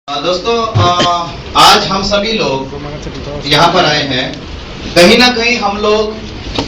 दोस्तों आज हम सभी लोग यहाँ पर आए हैं। कहीं ना कहीं हम लोग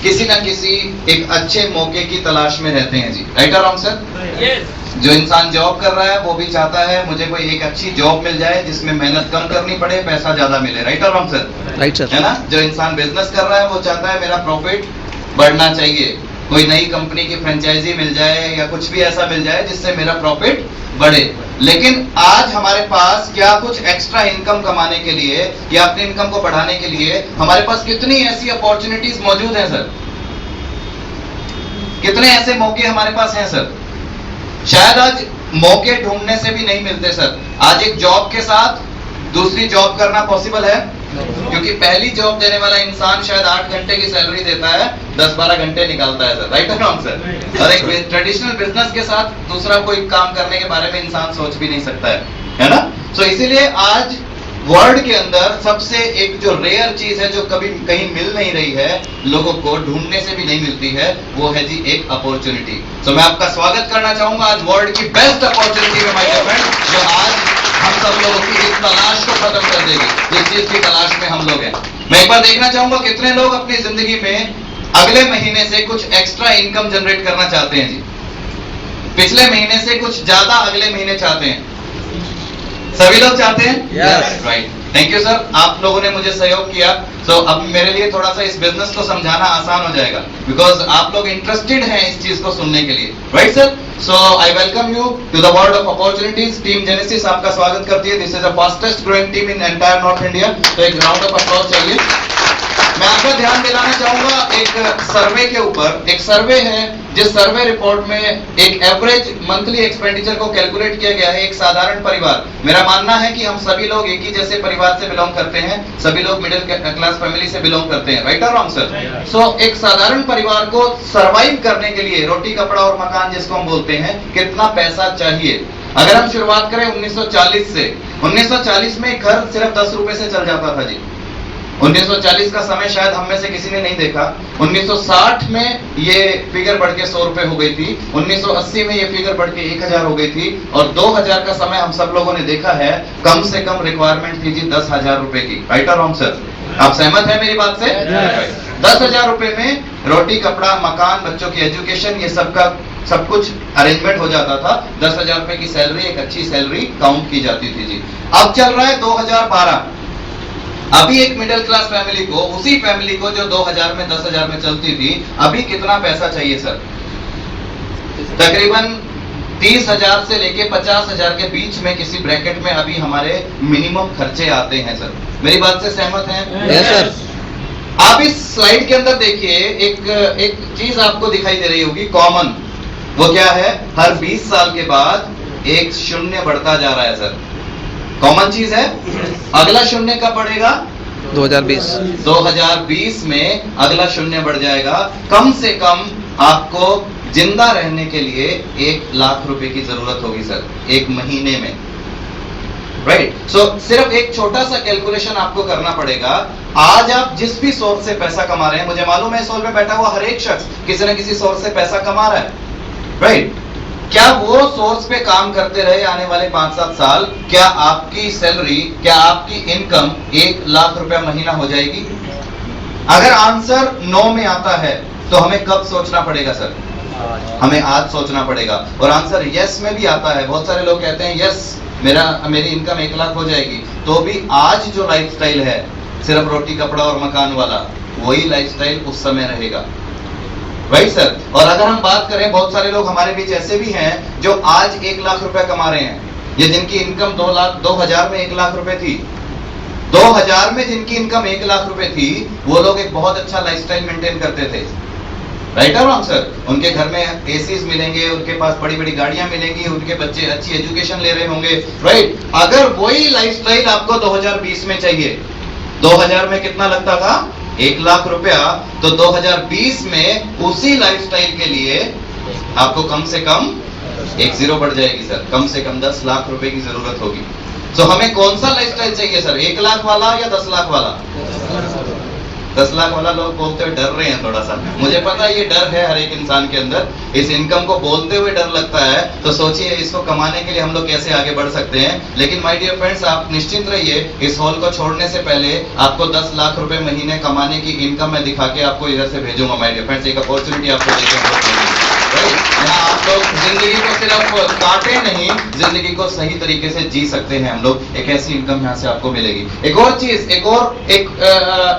किसी ना किसी एक अच्छे मौके की तलाश में रहते हैं जी। राइट और रॉन्ग सर? Yes. जो इंसान जॉब कर रहा है वो भी चाहता है मुझे कोई एक अच्छी जॉब मिल जाए जिसमें मेहनत कम करनी पड़े, पैसा ज्यादा मिले। राइट और रॉन्ग सर? Right sir. है ना? जो इंसान बिजनेस कर रहा है वो चाहता है मेरा प्रॉफिट बढ़ना चाहिए, कोई नई कंपनी की फ्रेंचाइजी मिल जाए या कुछ भी ऐसा मिल जाए जिससे मेरा प्रॉफिट बढ़े। लेकिन आज हमारे पास क्या कुछ एक्स्ट्रा इनकम कमाने के लिए या अपनी इनकम को बढ़ाने के लिए हमारे पास कितनी ऐसी अपॉर्चुनिटीज मौजूद हैं सर? कितने ऐसे मौके हमारे पास हैं सर? शायद आज मौके ढूंढने से भी नहीं मिलते सर। आज एक जॉब के साथ दूसरी जॉब करना पॉसिबल है, क्योंकि पहली जॉब देने वाला इंसान शायद 8 घंटे की सैलरी देता है, 10-12 घंटे निकालता है सर। राइट और रॉन्ग सर? और एक ट्रेडिशनल बिजनेस के साथ दूसरा कोई काम करने के बारे में इंसान सोच भी नहीं सकता है ना? सो इसीलिए आज वर्ल्ड के अंदर सबसे एक जो रेयर चीज है जो कभी कहीं मिल नहीं रही है, लोगों को ढूंढने से भी नहीं मिलती है, वो है जी एक अपॉर्चुनिटी। सो मैं आपका स्वागत करना चाहूंगा आज वर्ल्ड की बेस्ट अपॉर्चुनिटी में, माय डियर फ्रेंड, जो आज हम सब लोगों की इस तलाश को खत्म कर देगी, जिस चीज की तलाश में हम लोग हैं। मैं एक बार देखना चाहूंगा कितने लोग अपनी जिंदगी में अगले महीने से कुछ एक्स्ट्रा इनकम जनरेट करना चाहते हैं जी। पिछले महीने से कुछ ज्यादा अगले महीने चाहते हैं। सभी लोग चाहते हैं? Yes. Right, thank you sir, आप लोगों ने मुझे सहयोग किया। सो अब मेरे लिए थोड़ा सा इस बिजनेस को समझाना आसान हो जाएगा, बिकॉज आप लोग इंटरेस्टेड हैं इस चीज को सुनने के लिए। Right sir? So I welcome you to the world of opportunities. Team Genesis आपका स्वागत करती है। This is the fastest growing team in entire north India. तो एक राउंड ऑफ अप्लॉज चाहिए। मैं आपका ध्यान दिलाना चाहूंगा एक सर्वे के ऊपर। एक सर्वे है जिस सर्वे रिपोर्ट में एक एवरेज मंथली एक्सपेंडिचर को कैलकुलेट किया गया है। एक साधारण परिवार, मेरा मानना है कि हम सभी लोग एक ही जैसे परिवार से बिलोंग करते हैं, सभी लोग मिडिल क्लास फैमिली से बिलोंग करते हैं। राइट और रॉन्ग सर? सो एक साधारण परिवार को सरवाइव करने के लिए, रोटी कपड़ा और मकान जिसको हम बोलते हैं, कितना पैसा चाहिए? अगर हम शुरुआत करें 1940 से, 1940 में घर सिर्फ 10 रुपए से चल जाता था जी। 1940 का समय शायद हम में से किसी ने नहीं देखा। 1960 में ये फिगर बढ़ के 100 रुपए हो गई थी। 1980 में ये फिगर बढ़ के 1000 हो गई थी। और 2000 का समय हम सब लोगों ने देखा है, कम से कम रिक्वायरमेंट थी जी 10,000 रुपए की। राइट और रॉन्ग सर? आप सहमत हैं मेरी बात से? 10,000 रुपए में रोटी कपड़ा मकान, बच्चों की एजुकेशन, ये सब कुछ अरेंजमेंट हो जाता था। 10,000 रुपए की सैलरी, एक अच्छी सैलरी काउंट की जाती थी जी। अब चल रहा है 2012। अभी एक मिडिल क्लास फैमिली को, उसी फैमिली को जो 2000 में 10,000 में चलती थी, अभी कितना पैसा चाहिए सर? तकरीबन 30,000 से लेके 50,000 के बीच में किसी ब्रैकेट में अभी हमारे मिनिमम खर्चे आते हैं सर। मेरी बात से सहमत हैं? Yes sir. आप इस स्लाइड के अंदर देखिए, एक चीज आपको दिखाई दे रही होगी कॉमन। वो क्या है? हर 20 साल के बाद एक शून्य बढ़ता जा रहा है सर। कॉमन चीज है। अगला शून्य कब बढ़ेगा? 2020। 2020 में अगला शून्य बढ़ जाएगा। कम से कम आपको जिंदा रहने के लिए 1 लाख रुपए की जरूरत होगी सर, एक महीने में। राइट? सो सिर्फ एक छोटा सा कैलकुलेशन आपको करना पड़ेगा। आज आप जिस भी सोर्स से पैसा कमा रहे हैं, मुझे मालूम है इस हॉल में बैठा हुआ हर एक शख्स किसी न किसी सोर्स से पैसा कमा रहा है। राइट? क्या वो सोर्स पे काम करते रहे आने वाले 5-7 साल, क्या आपकी सैलरी, क्या आपकी इनकम 1 लाख रुपया महीना हो जाएगी? अगर आंसर नो में आता है तो हमें कब सोचना पड़ेगा सर? हमें आज सोचना पड़ेगा। और आंसर यस में भी आता है। बहुत सारे लोग कहते हैं यस मेरी इनकम 1 लाख हो जाएगी, तो भी आज जो लाइफस्टाइल है सिर्फ रोटी कपड़ा और मकान वाला, वही लाइफस्टाइल उस समय रहेगा। Right sir? और अगर हम बात करें, बहुत सारे लोग हमारे बीच ऐसे भी हैं जो आज 1 लाख रुपए कमा रहे हैं। ये जिनकी इनकम 2000 में 1 लाख रुपए थी, 2000 में जिनकी इनकम 1 लाख रुपए थी, वो लोग एक बहुत अच्छा लाइफस्टाइल मेंटेन करते थे। राइट और रॉन्ग सर? उनके घर में एसीज मिलेंगे, उनके पास बड़ी बड़ी गाड़ियां मिलेंगी, उनके बच्चे अच्छी एजुकेशन ले रहे होंगे। राइट? अगर वही लाइफस्टाइल आपको 2020 में चाहिए, 2000 में कितना लगता था? 1 लाख रुपया। तो 2020 में उसी लाइफस्टाइल के लिए आपको कम से कम एक जीरो बढ़ जाएगी सर, कम से कम 10 लाख रुपए की जरूरत होगी। तो हमें कौन सा लाइफस्टाइल चाहिए सर? 1 लाख वाला या 10 लाख वाला? 10 लाख वाला लोग बोलते हुए डर रहे हैं थोड़ा सा, मुझे पता है ये डर है हर एक इंसान के अंदर, इस इनकम को बोलते हुए डर लगता है। तो सोचिए इसको कमाने के लिए हम लोग कैसे आगे बढ़ सकते हैं। लेकिन माय डियर फ्रेंड्स, आप निश्चिंत रहिए, इस हॉल को छोड़ने से पहले आपको 10 लाख रुपए महीने कमाने की इनकम मैं दिखा के आपको इधर से भेजूंगा। माय डियर फ्रेंड्स, एक अपॉर्चुनिटी आपको देखेंगे। यहाँ आप लोग जिंदगी को सिर्फ काटे नहीं, जिंदगी को सही तरीके से जी सकते हैं हम लोग। एक ऐसी इनकम यहाँ से आपको मिलेगी। एक और चीज, एक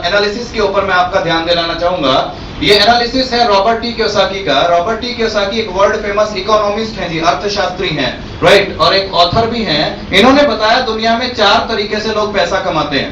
एनालिसिस के ऊपर मैं आपका ध्यान दिलाना चाहूंगा। ये एनालिसिस है रॉबर्ट टी कियोसाकी का। रॉबर्ट टी कियोसाकी एक वर्ल्ड फेमस इकोनॉमिस्ट हैं जी, अर्थशास्त्री हैं, राइट, और एक ऑथर भी हैं। इन्होंने बताया दुनिया में 4 तरीके से लोग पैसा कमाते हैं।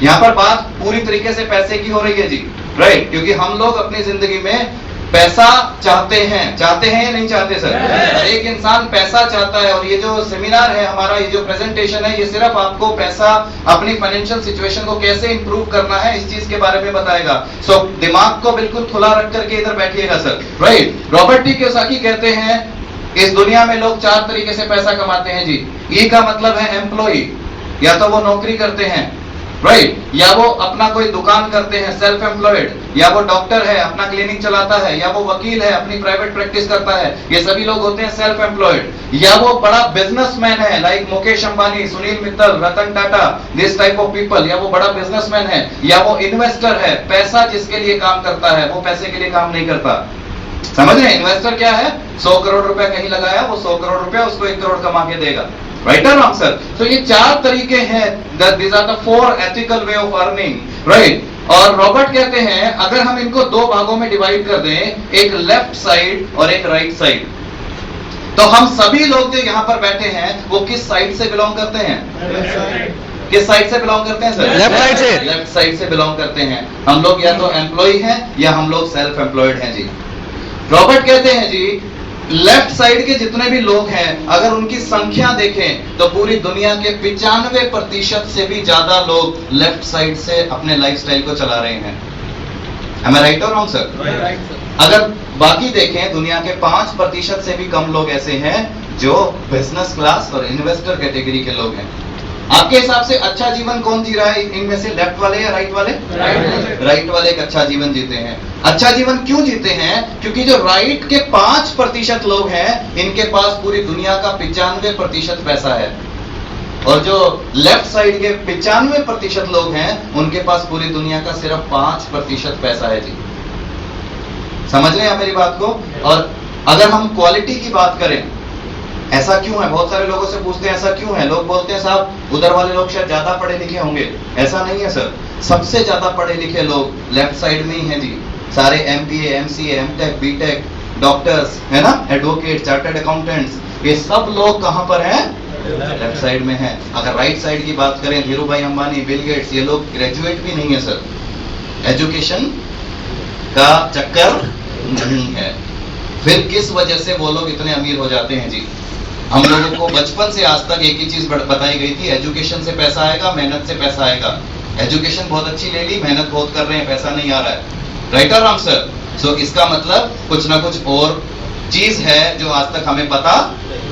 यहाँ पर बात पूरी तरीके से पैसे की हो रही है जी, राइट, क्योंकि हम लोग अपनी जिंदगी में पैसा चाहते हैं या नहीं चाहते सर? हर एक इंसान पैसा चाहता है। और ये जो सेमिनार है हमारा, ये जो प्रेजेंटेशन है, ये सिर्फ आपको पैसा, अपनी फाइनेंशियल सिचुएशन को कैसे इंप्रूव करना है इस चीज के बारे में बताएगा। सो दिमाग को बिल्कुल खुला रख करके इधर बैठिएगा sir, right. Robert T Kiyosaki कहते हैं इस दुनिया में लोग 4 तरीके से पैसा कमाते हैं जी। ई का मतलब है एम्प्लॉय, या तो वो नौकरी करते हैं, राइट, या वो अपना कोई दुकान करते हैं, सेल्फ एम्प्लॉयड, या वो डॉक्टर है, अपना क्लिनिक चलाता है, या वो वकील है, अपनी प्राइवेट प्रैक्टिस करता है, ये सभी लोग होते हैं सेल्फ एम्प्लॉयड। या वो बड़ा बिजनेसमैन है, like Mukesh Ambani, Sunil Mittal, Ratan Tata, this type of people, या वो बड़ा बिजनेसमैन है, या वो इन्वेस्टर है, पैसा जिसके लिए काम करता है, वो पैसे के लिए काम नहीं करता। समझ रहे हैं? इन्वेस्टर क्या है? 100 करोड़ रुपया कहीं लगाया, वो 100 करोड़ रुपया उसको 1 करोड़ कमा के देगा, राइट और रॉन्ग सर? तो ये 4 तरीके हैं, these are the 4 ethical way of earning, right. और रॉबर्ट कहते हैं अगर हम इनको 2 भागों में डिवाइड कर दें, एक लेफ्ट साइड और एक राइट साइड, तो हम सभी लोग जो यहाँ पर बैठे हैं वो किस साइड से बिलोंग करते हैं? किस साइड से बिलोंग करते हैं सर? लेफ्ट साइड से। लेफ्ट साइड से बिलोंग करते हैं हम लोग। या तो एम्प्लॉय हैं या हम लोग सेल्फ एम्प्लॉयड हैं जी। रॉबर्ट कहते हैं जी लेफ्ट साइड के जितने भी लोग हैं, अगर उनकी संख्या देखें तो पूरी दुनिया के 95% से भी ज्यादा लोग लेफ्ट साइड से अपने लाइफस्टाइल को चला रहे हैं। Am I right or wrong sir? Right sir. अगर बाकी देखें दुनिया के 5% से भी कम लोग ऐसे हैं जो बिजनेस क्लास और इन्वेस्टर कैटेगरी के लोग हैं। आपके हिसाब से अच्छा जीवन कौन जी रहा है इनमें से, लेफ्ट वाले या राइट वाले? राइट वाले एक अच्छा जीवन जीते हैं। अच्छा जीवन क्यों जीते हैं? क्योंकि जो राइट के 5% लोग हैं इनके पास पूरी दुनिया का 95% पैसा है, और जो लेफ्ट साइड के 95% लोग हैं उनके पास पूरी दुनिया का सिर्फ 5% पैसा है जी। समझ रहे हैं मेरी बात को? और अगर हम क्वालिटी की बात करें, ऐसा क्यों है? बहुत सारे लोगों से पूछते हैं ऐसा क्यों है, लोग बोलते हैं साहब उधर वाले लोग शायद ज्यादा पढ़े लिखे होंगे। ऐसा नहीं है सर, सबसे ज्यादा पढ़े लिखे लोग लेफ्ट साइड में ही हैं जी। सारे MBA, MCA, MTech, BTech, doctors है ना, एडवोकेट, चार्टर्ड अकाउंटेंट्स, ये सब लोग कहां पर हैं? लेफ्ट साइड में हैं। अगर राइट साइड की बात करें, धीरू भाई अंबानी, बिल गेट्स, ये लोग ग्रेजुएट भी नहीं है सर, एजुकेशन का चक्कर नहीं है। फिर किस वजह से वो लोग इतने अमीर हो जाते हैं जी? हम लोगों को बचपन से आज तक एक ही चीज बताई गई थी, एजुकेशन से पैसा आएगा, मेहनत से पैसा आएगा। एजुकेशन बहुत अच्छी ले ली, मेहनत बहुत कर रहे हैं, पैसा नहीं आ रहा है, राइट और रॉन्ग सर? सो इसका मतलब कुछ ना कुछ और चीज है जो आज तक हमें पता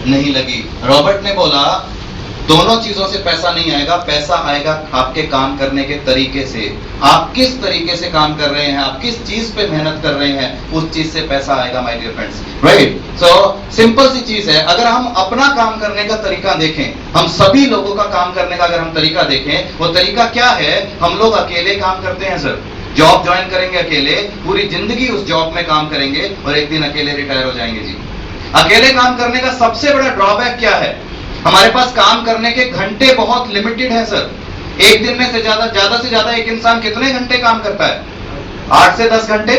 नहीं लगी। रॉबर्ट ने बोला दोनों चीजों से पैसा नहीं आएगा, पैसा आएगा आपके काम करने के तरीके से। आप किस तरीके से काम कर रहे हैं, आप किस चीज पे मेहनत कर रहे हैं, उस चीज से पैसा आएगा my dear friends, right. So simple सी चीज है, अगर हम अपना काम करने का तरीका देखें, हम सभी लोगों का काम करने का अगर हम तरीका देखें, वो तरीका क्या है? हम लोग अकेले काम करते हैं सर, जॉब ज्वाइन करेंगे अकेले, पूरी जिंदगी उस जॉब में काम करेंगे और एक दिन अकेले रिटायर हो जाएंगे जी। अकेले काम करने का सबसे बड़ा ड्रॉबैक क्या है? हमारे पास काम करने के घंटे बहुत लिमिटेड है सर। एक दिन में से ज्यादा एक इंसान कितने घंटे काम करता है? 8 से 10 घंटे।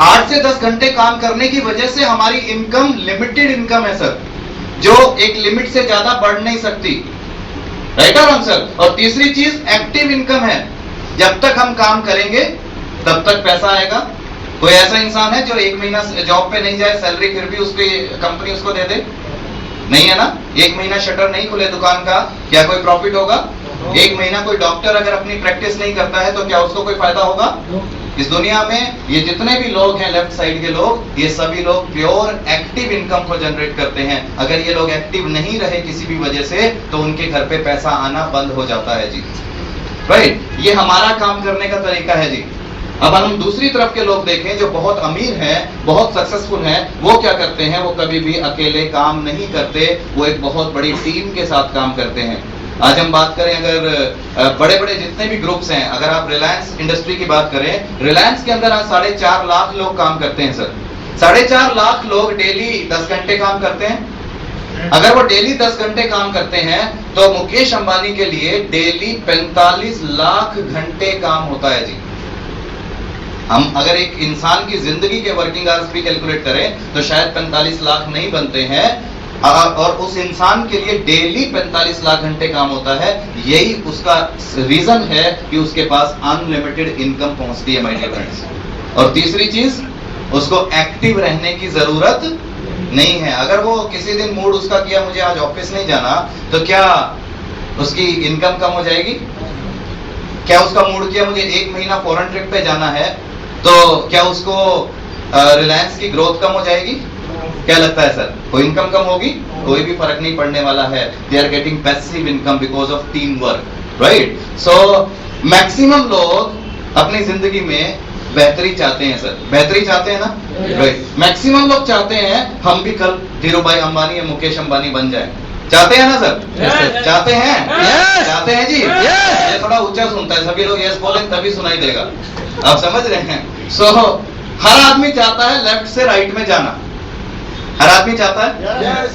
8 से 10 घंटे काम करने की वजह से हमारी इनकम लिमिटेड इनकम है सर, जो एक लिमिट से ज्यादा बढ़ नहीं सकती, राइट और रॉन्ग सर? और तीसरी चीज एक्टिव इनकम है, जब तक हम काम करेंगे तब तक पैसा आएगा। कोई ऐसा इंसान है जो 1 महीना जॉब पे नहीं जाए, सैलरी फिर भी उसकी कंपनी उसको दे दे? नहीं है ना। 1 महीना शटर नहीं खुले दुकान का, क्या कोई प्रॉफिट होगा? 1 महीना कोई डॉक्टर अगर अपनी प्रैक्टिस नहीं करता है तो क्या उसको कोई फायदा होगा? इस दुनिया में ये जितने भी लोग हैं लेफ्ट साइड के लोग, ये सभी लोग प्योर एक्टिव इनकम को जनरेट करते हैं। अगर ये लोग एक्टिव नहीं रहे किसी भी वजह से तो उनके घर पे पैसा आना बंद हो जाता है जी, राइट। ये हमारा काम करने का तरीका है जी। अब हम दूसरी तरफ के लोग देखें जो बहुत अमीर हैं, बहुत सक्सेसफुल हैं, वो क्या करते हैं? वो कभी भी अकेले काम नहीं करते, वो एक बहुत बड़ी टीम के साथ काम करते हैं। आज हम बात करें अगर बड़े बड़े जितने भी ग्रुप्स हैं, अगर आप रिलायंस इंडस्ट्री की बात करें, रिलायंस के अंदर आज 4.5 लाख लोग काम करते हैं सर। 4.5 लाख लोग डेली 10 घंटे काम करते हैं। अगर वो डेली 10 घंटे काम करते हैं तो मुकेश अंबानी के लिए डेली 45 लाख घंटे काम होता है जी। हम अगर एक इंसान की जिंदगी के वर्किंग आवर्स भी कैलकुलेट करें तो शायद 45 लाख नहीं बनते हैं, और उस इंसान के लिए डेली 45 लाख घंटे काम होता है। यही उसका रीजन है कि उसके पास अनलिमिटेड इनकम पहुंचती है माय डियर फ्रेंड्स। और तीसरी चीज, उसको एक्टिव रहने की जरूरत नहीं है। अगर वो किसी दिन मूड उसका किया मुझे आज ऑफिस नहीं जाना, तो क्या उसकी इनकम कम हो जाएगी? क्या उसका मूड किया मुझे 1 महीना फॉरेन ट्रिप पे जाना है, तो क्या उसको रिलायंस की ग्रोथ कम हो जाएगी? क्या लगता है सर? कोई इनकम कम होगी? कोई भी फर्क नहीं पड़ने वाला है। They are getting passive income because of teamwork, right? So maximum लोग अपनी जिंदगी में बेहतरी चाहते हैं सर, बेहतरी चाहते हैं ना, राइट? मैक्सिमम लोग चाहते हैं हम भी कल धीरू भाई अंबानी या मुकेश अंबानी बन जाए। चाहते हैं ना सर? Yes. चाहते हैं? Yes. चाहते हैं जी? Yes. ये थोड़ा ऊंचा सुनता है, सभी लोग यस बोले तभी सुनाई देगा। आप समझ रहे हैं? सो हर आदमी चाहता है लेफ्ट से राइट में जाना। हर आदमी चाहता है। Yes.